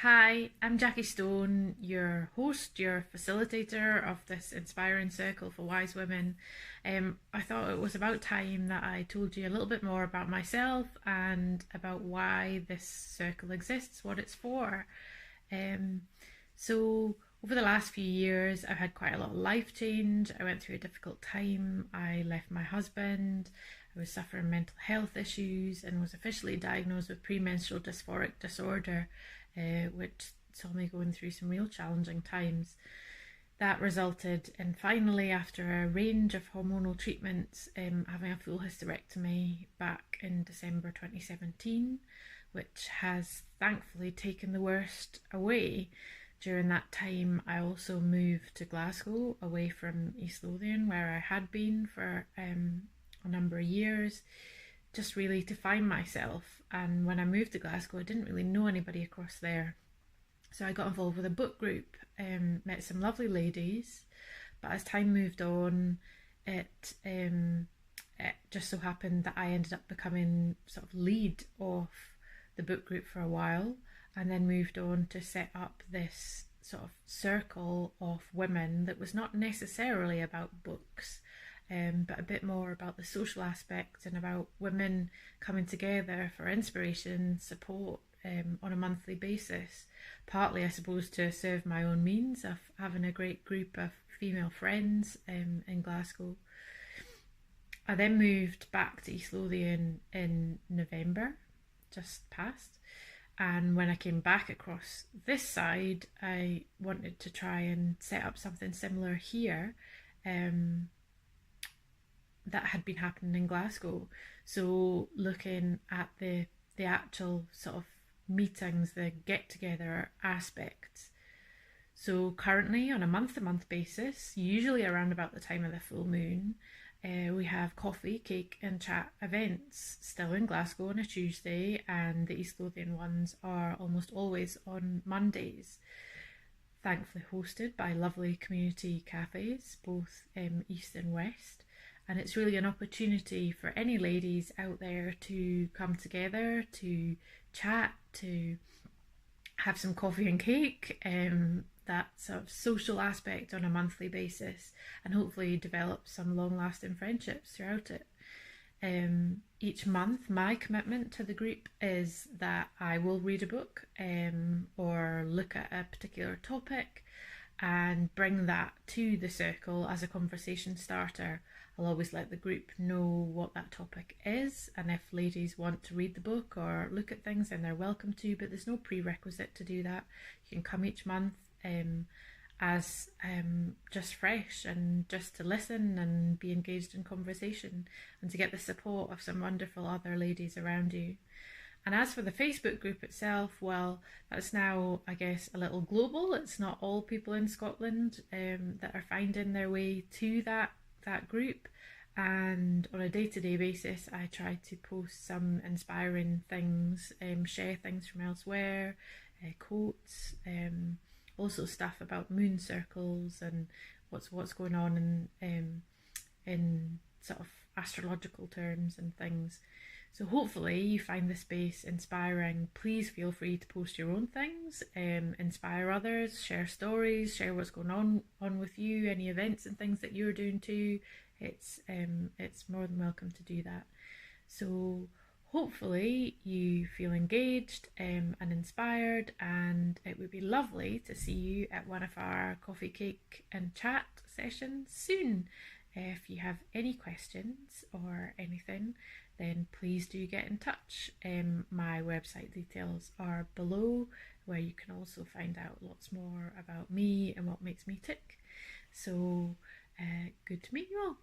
Hi, I'm Jackie Stone, your host, your facilitator of this inspiring circle for wise women. I thought it was about time that I told you a little bit more about myself and about why this circle exists, what it's for. Um, so, over the last few years, I've had quite a lot of life change. I went through a difficult time. I left my husband. I was suffering mental health issues and was officially diagnosed with premenstrual dysphoric disorder, which saw me going through some real challenging times. That resulted in finally, after a range of hormonal treatments, having a full hysterectomy back in December 2017, which has thankfully taken the worst away. During that time, I also moved to Glasgow, away from East Lothian, where I had been for a number of years, just really to find myself. And when I moved to Glasgow, I didn't really know anybody across there. So I got involved with a book group, met some lovely ladies, but as time moved on, it just so happened that I ended up becoming sort of lead of the book group for a while, and then moved on to set up this sort of circle of women that was not necessarily about books, but a bit more about the social aspect and about women coming together for inspiration, support, on a monthly basis. Partly, I suppose, to serve my own means of having a great group of female friends in Glasgow. I then moved back to East Lothian in November, just past. And when I came back across this side, I wanted to try and set up something similar here, um, that had been happening in Glasgow. So looking at the actual sort of meetings, the get together aspects. So currently on a month to month basis, usually around about the time of the full moon, we have coffee, cake, and chat events still in Glasgow on a Tuesday, and the East Lothian ones are almost always on Mondays. Thankfully, hosted by lovely community cafes, both east and west. And it's really an opportunity for any ladies out there to come together, to chat, to have some coffee and cake, that sort of social aspect on a monthly basis, and hopefully develop some long lasting friendships throughout it. Each month, my commitment to the group is that I will read a book, or look at a particular topic and bring that to the circle as a conversation starter. I'll always let the group know what that topic is, and if ladies want to read the book or look at things, then they're welcome to, but there's no prerequisite to do that. You can come each month, as just fresh and just to listen and be engaged in conversation and to get the support of some wonderful other ladies around you. And as for the Facebook group itself, well, that's now, I guess, a little global. It's not all people in Scotland that are finding their way to that group. And on a day-to-day basis, I try to post some inspiring things, share things from elsewhere, quotes, also stuff about moon circles and what's going on in sort of astrological terms and things. So hopefully you find the space inspiring. Please feel free to post your own things, inspire others, share stories, share what's going on with you, any events and things that you're doing too. It's more than welcome to do that. So hopefully you feel engaged, and inspired, and it would be lovely to see you at one of our coffee, cake and chat sessions soon. If you have any questions or anything, then please do get in touch. My website details are below, where you can also find out lots more about me and what makes me tick. So good to meet you all.